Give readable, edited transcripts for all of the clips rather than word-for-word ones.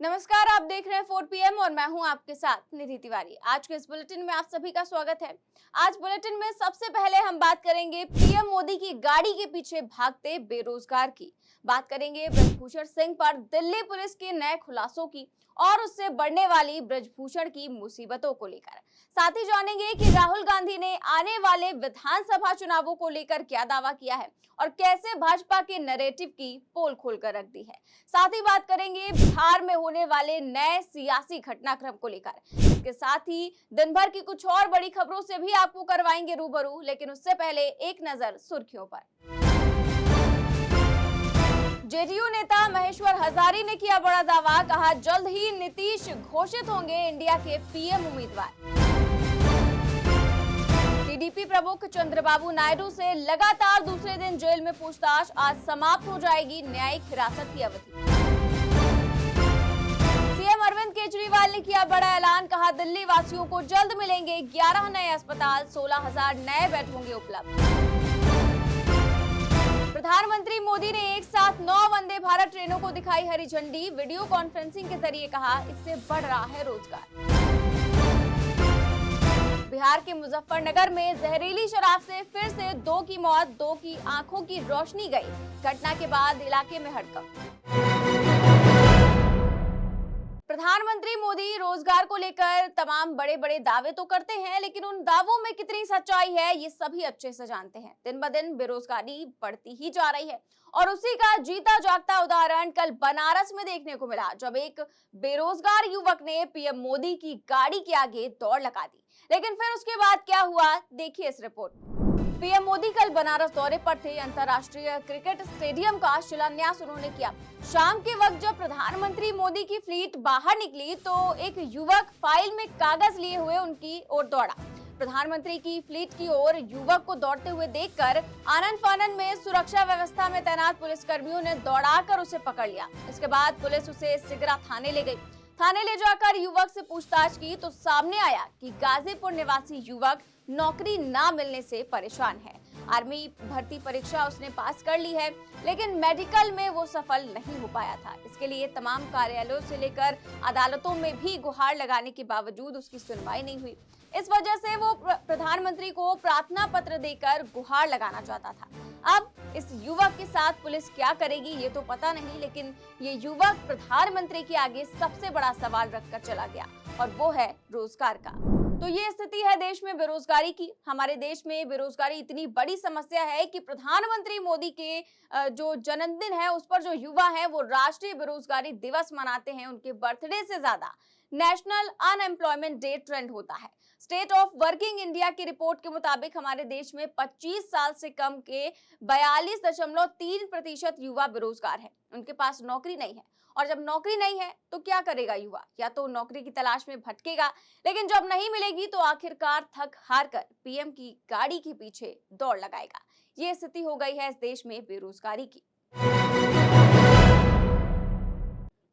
नमस्कार, आप देख रहे हैं 4 PM और मैं हूं आपके साथ निधि तिवारी। आज के इस बुलेटिन में आप सभी का स्वागत है। आज बुलेटिन में सबसे पहले हम बात करेंगे पीएम मोदी की गाड़ी के पीछे भागते बेरोजगार की। बात करेंगे ब्रजभूषण सिंह पर दिल्ली पुलिस के नए खुलासों की और उससे बढ़ने वाली ब्रजभूषण की मुसीबतों को लेकर। साथ ही जानेंगे कि राहुल गांधी ने आने वाले विधानसभा चुनावों को लेकर क्या दावा किया है और कैसे भाजपा के नैरेटिव की पोल खोलकर रख दी है। साथ ही बात करेंगे बिहार में होने वाले नए सियासी घटनाक्रम को लेकर। इसके साथ ही दिन भर की कुछ और बड़ी खबरों से भी आपको करवाएंगे रूबरू, लेकिन उससे पहले एक नजर सुर्खियों पर। जेडीयू नेता महेश्वर हजारी ने किया बड़ा दावा, कहा जल्द ही नीतीश घोषित होंगे इंडिया के पीएम उम्मीदवार। टीडीपी प्रमुख चंद्रबाबू नायडू से लगातार दूसरे दिन जेल में पूछताछ, आज समाप्त हो जाएगी न्यायिक हिरासत की अवधि। सीएम अरविंद केजरीवाल ने किया बड़ा ऐलान, कहा दिल्ली वासियों को जल्द मिलेंगे 11 नए अस्पताल, 16,000 नए बेड होंगे उपलब्ध। प्रधानमंत्री मोदी ने एक साथ 9 वंदे भारत ट्रेनों को दिखाई हरी झंडी, वीडियो कॉन्फ्रेंसिंग के जरिए कहा इससे बढ़ रहा है रोजगार। बिहार के मुजफ्फरनगर में जहरीली शराब से फिर से 2 की मौत, 2 की आंखों की रोशनी गई। घटना के बाद इलाके में हड़कंप। प्रधानमंत्री मोदी रोजगार को लेकर तमाम बड़े बड़े दावे तो करते हैं, लेकिन उन दावों में कितनी सच्चाई है ये सभी अच्छे से जानते हैं। दिन ब दिन बेरोजगारी बढ़ती ही जा रही है और उसी का जीता जागता उदाहरण कल बनारस में देखने को मिला, जब एक बेरोजगार युवक ने पीएम मोदी की गाड़ी के आगे दौड़ लगा दी। लेकिन फिर उसके बाद क्या हुआ, देखिए इस रिपोर्ट में। पीएम मोदी कल बनारस दौरे पर थे। अंतर्राष्ट्रीय क्रिकेट स्टेडियम का शिलान्यास उन्होंने किया। शाम के वक्त जब प्रधानमंत्री मोदी की फ्लीट बाहर निकली तो एक युवक फाइल में कागज लिए हुए उनकी ओर दौड़ा। प्रधानमंत्री की फ्लीट की ओर युवक को दौड़ते हुए देखकर आनन फानन में सुरक्षा व्यवस्था में तैनात पुलिसकर्मियों ने दौड़ाकर उसे पकड़ लिया। इसके बाद पुलिस उसे सिगरा थाने ले गई। थाने ले जाकर युवक से पूछताछ की तो सामने आया कि गाजीपुर निवासी युवक नौकरी ना मिलने से परेशान है। आर्मी भर्ती परीक्षा उसने पास कर ली है, लेकिन मेडिकल में वो सफल नहीं हो पाया था। इसके लिए तमाम कार्यालयों से लेकर अदालतों में भी गुहार लगाने के बावजूद उसकी सुनवाई नहीं हुई। इस वजह से वो प्रधानमंत्री को प्रार्थना पत्र देकर गुहार लगाना चाहता था। अब इस युवक के साथ पुलिस क्या करेगी ये तो पता नहीं, लेकिन ये युवक प्रधानमंत्री के आगे सबसे बड़ा सवाल रखकर चला गया और वो है रोजगार का। तो ये स्थिति है देश में बेरोजगारी की। हमारे देश में बेरोजगारी इतनी बड़ी समस्या है कि प्रधानमंत्री मोदी के जो जन्मदिन है उस पर जो युवा हैं वो राष्ट्रीय बेरोजगारी दिवस मनाते हैं। उनके बर्थडे से ज्यादा नेशनल अनएम्प्लॉयमेंट डे ट्रेंड होता है। स्टेट ऑफ वर्किंग इंडिया की रिपोर्ट के मुताबिक हमारे देश में 25 साल से कम के 42.3% युवा बेरोजगार हैं। उनके पास नौकरी नहीं है और जब नौकरी नहीं है तो क्या करेगा युवा? या तो नौकरी की तलाश में भटकेगा, लेकिन जब नहीं मिलेगी तो आखिरकार थक हार कर पीएम की गाड़ी के पीछे दौड़ लगाएगा। ये स्थिति हो गई है इस देश में बेरोजगारी की।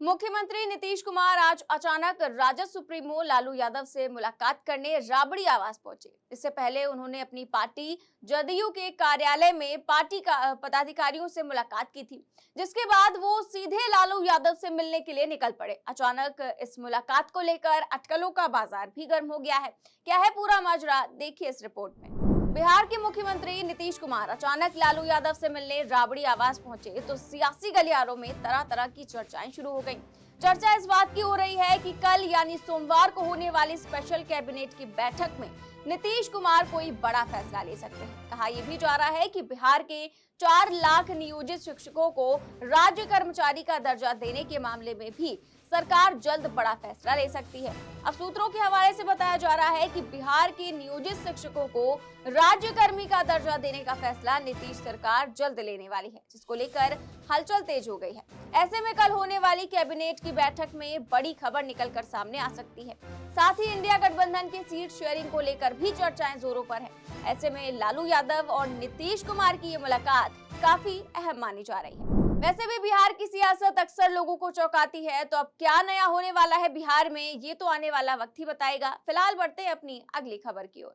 मुख्यमंत्री नीतीश कुमार आज अचानक राजद सुप्रीमो लालू यादव से मुलाकात करने राबड़ी आवास पहुंचे। इससे पहले उन्होंने अपनी पार्टी जदयू के कार्यालय में पार्टी का पदाधिकारियों से मुलाकात की थी, जिसके बाद वो सीधे लालू यादव से मिलने के लिए निकल पड़े। अचानक इस मुलाकात को लेकर अटकलों का बाजार भी गर्म हो गया है। क्या है पूरा माजरा, देखिए इस रिपोर्ट में। बिहार के मुख्यमंत्री नीतीश कुमार अचानक लालू यादव से मिलने राबड़ी आवास पहुंचे तो सियासी गलियारों में तरह तरह की चर्चाएं शुरू हो गईं। चर्चा इस बात की हो रही है कि कल यानी सोमवार को होने वाली स्पेशल कैबिनेट की बैठक में नीतीश कुमार कोई बड़ा फैसला ले सकते हैं। कहा यह भी जा रहा है कि बिहार के 4 लाख नियोजित शिक्षकों को राज्य कर्मचारी का दर्जा देने के मामले में भी सरकार जल्द बड़ा फैसला ले सकती है। अब सूत्रों के हवाले से बताया जा रहा है कि बिहार के नियोजित शिक्षकों को राज्य कर्मी का दर्जा देने का फैसला नीतीश सरकार जल्द लेने वाली है, जिसको लेकर हलचल तेज हो गई है। ऐसे में कल होने वाली कैबिनेट की बैठक में बड़ी खबर निकलकर सामने आ सकती है। साथ ही इंडिया गठबंधन के सीट शेयरिंग को लेकर भी चर्चाएं जोरों पर है। ऐसे में लालू यादव और नीतीश कुमार की ये मुलाकात काफी अहम मानी जा रही है। वैसे भी बिहार की सियासत अक्सर लोगों को चौंकाती है, तो अब क्या नया होने वाला है बिहार में ये तो आने वाला वक्त ही बताएगा। फिलहाल बढ़ते हैं अपनी अगली खबर की ओर।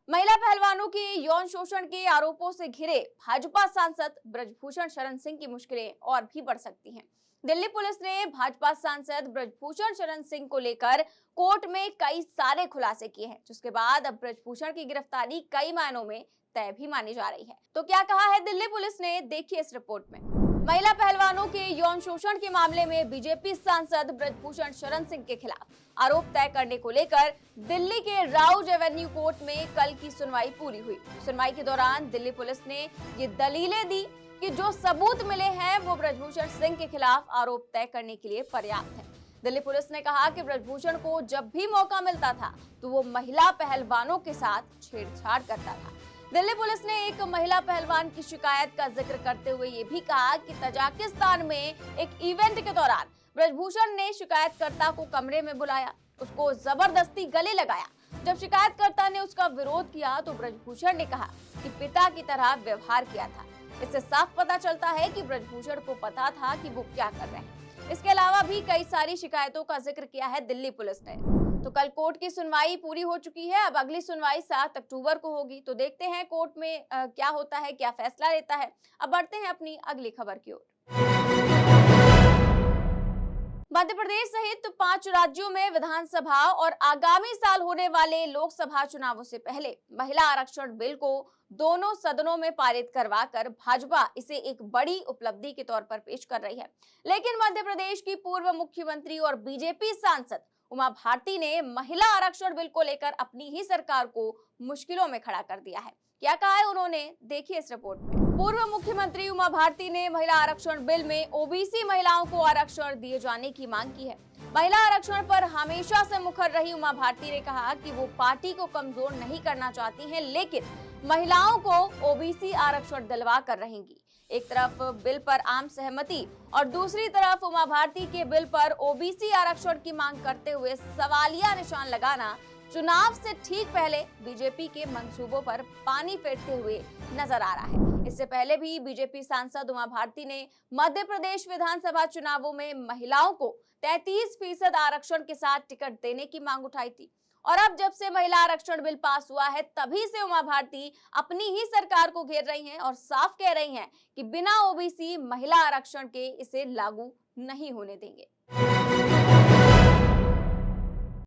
महिला पहलवानों के यौन शोषण के आरोपों से घिरे भाजपा सांसद ब्रजभूषण शरण सिंह की मुश्किलें और भी बढ़ सकती हैं। दिल्ली पुलिस ने भाजपा सांसद ब्रजभूषण शरण सिंह को लेकर कोर्ट में कई सारे खुलासे किए हैं, जिसके बाद अब ब्रजभूषण की गिरफ्तारी कई मायनों में तय भी मानी जा रही है। तो क्या कहा है दिल्ली पुलिस ने, देखिए इस रिपोर्ट में। महिला पहलवानों के यौन शोषण के मामले में बीजेपी सांसद ब्रजभूषण शरण सिंह के खिलाफ आरोप तय करने को लेकर दिल्ली के राउज एवेन्यू कोर्ट में कल की सुनवाई पूरी हुई। सुनवाई के दौरान दिल्ली पुलिस ने ये दलीलें दी कि जो सबूत मिले हैं वो ब्रजभूषण सिंह के खिलाफ आरोप तय करने के लिए पर्याप्त है। दिल्ली पुलिस ने कहा कि ब्रजभूषण को जब भी मौका मिलता था तो वो महिला पहलवानों के साथ छेड़छाड़ करता था। दिल्ली पुलिस ने एक महिला पहलवान की शिकायत का जिक्र करते हुए ये भी कहा कि तजाकिस्तान में एक इवेंट के दौरान ब्रजभूषण ने शिकायतकर्ता को कमरे में बुलाया, उसको जबरदस्ती गले लगाया। जब शिकायतकर्ता ने उसका विरोध किया तो ब्रजभूषण ने कहा कि पिता की तरह व्यवहार किया था। इससे साफ पता चलता है कि ब्रजभूषण को पता था कि वो क्या कर रहे हैं। इसके अलावा भी कई सारी शिकायतों का जिक्र किया है दिल्ली पुलिस ने। तो कल कोर्ट की सुनवाई पूरी हो चुकी है, अब अगली सुनवाई 7 अक्टूबर को होगी। तो देखते हैं कोर्ट में क्या होता है, क्या फैसला लेता है। अब बढ़ते हैं अपनी अगली खबर की ओर। मध्य प्रदेश सहित 5 राज्यों में विधानसभा और आगामी साल होने वाले लोकसभा चुनावों से पहले महिला आरक्षण बिल को दोनों सदनों में पारित करवाकर भाजपा इसे एक बड़ी उपलब्धि के तौर पर पेश कर रही है। लेकिन मध्य प्रदेश की पूर्व मुख्यमंत्री और बीजेपी सांसद उमा भारती ने महिला आरक्षण बिल को लेकर अपनी ही सरकार को मुश्किलों में खड़ा कर दिया है। क्या कहा है उन्होंने, देखिए इस रिपोर्ट में। पूर्व मुख्यमंत्री उमा भारती ने महिला आरक्षण बिल में ओबीसी महिलाओं को आरक्षण दिए जाने की मांग की है। महिला आरक्षण पर हमेशा से मुखर रही उमा भारती ने कहा कि वो पार्टी को कमजोर नहीं करना चाहती हैं, लेकिन महिलाओं को ओबीसी आरक्षण दिलवा कर रहेंगी। एक तरफ बिल पर आम सहमति और दूसरी तरफ उमा भारती के बिल पर ओबीसी आरक्षण की मांग करते हुए सवालिया निशान लगाना चुनाव से ठीक पहले बीजेपी के मंसूबों पर पानी फेरते हुए नजर आ रहा है। इससे पहले भी बीजेपी सांसद उमा भारती ने मध्य प्रदेश विधानसभा चुनावों में महिलाओं को 33% आरक्षण के साथ टिकट देने की मांग उठाई थी। और अब जब से महिला आरक्षण बिल पास हुआ है तभी से उमा भारती अपनी ही सरकार को घेर रही हैं और साफ कह रही हैं कि बिना ओबीसी महिला आरक्षण के इसे लागू नहीं होने देंगे।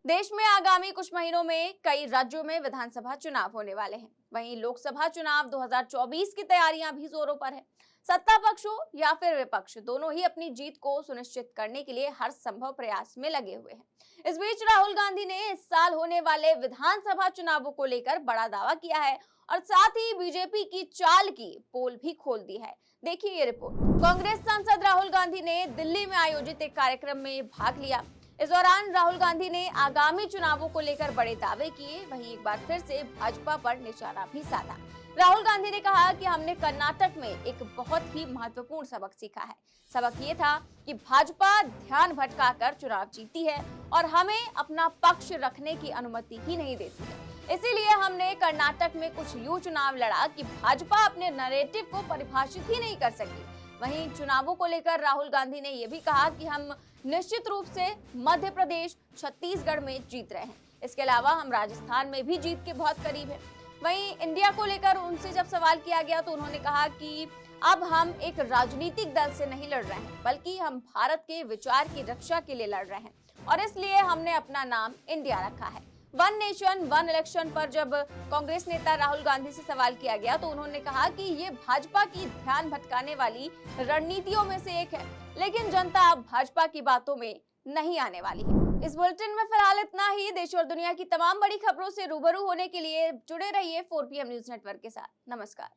देश में आगामी कुछ महीनों में कई राज्यों में विधानसभा चुनाव होने वाले हैं। वहीं लोकसभा चुनाव 2024 की तैयारियां भी जोरों पर है। सत्ता पक्ष हो या फिर विपक्ष, दोनों ही अपनी जीत को सुनिश्चित करने के लिए हर संभव प्रयास में लगे हुए हैं। इस बीच राहुल गांधी ने इस साल होने वाले विधानसभा चुनावों को लेकर बड़ा दावा किया है और साथ ही बीजेपी की चाल की पोल भी खोल दी है। देखिए ये रिपोर्ट। कांग्रेस सांसद राहुल गांधी ने दिल्ली में आयोजित एक कार्यक्रम में भाग लिया। इस दौरान राहुल गांधी ने आगामी चुनावों को लेकर बड़े दावे किए, वहीं एक बार फिर से भाजपा पर निशाना भी साधा। राहुल गांधी ने कहा कि हमने कर्नाटक में एक बहुत ही महत्वपूर्ण सबक सीखा है। सबक ये था कि भाजपा ध्यान भटकाकर चुनाव जीती है और हमें अपना पक्ष रखने की अनुमति ही नहीं देती है। इसीलिए हमने कर्नाटक में कुछ यूं चुनाव लड़ा कि भाजपा अपने नैरेटिव को परिभाषित ही नहीं कर सकी। वहीं चुनावों को लेकर राहुल गांधी ने यह भी कहा कि हम निश्चित रूप से मध्य प्रदेश, छत्तीसगढ़ में जीत रहे हैं। इसके अलावा हम राजस्थान में भी जीत के बहुत करीब हैं। वहीं इंडिया को लेकर उनसे जब सवाल किया गया तो उन्होंने कहा कि अब हम एक राजनीतिक दल से नहीं लड़ रहे हैं, बल्कि हम भारत के विचार की रक्षा के लिए लड़ रहे हैं और इसलिए हमने अपना नाम इंडिया रखा है। वन नेशन वन इलेक्शन पर जब कांग्रेस नेता राहुल गांधी से सवाल किया गया तो उन्होंने कहा कि ये भाजपा की ध्यान भटकाने वाली रणनीतियों में से एक है, लेकिन जनता अब भाजपा की बातों में नहीं आने वाली है। इस बुलेटिन में फिलहाल इतना ही। देश और दुनिया की तमाम बड़ी खबरों से रूबरू होने के लिए जुड़े रहिए 4PM न्यूज नेटवर्क के साथ। नमस्कार।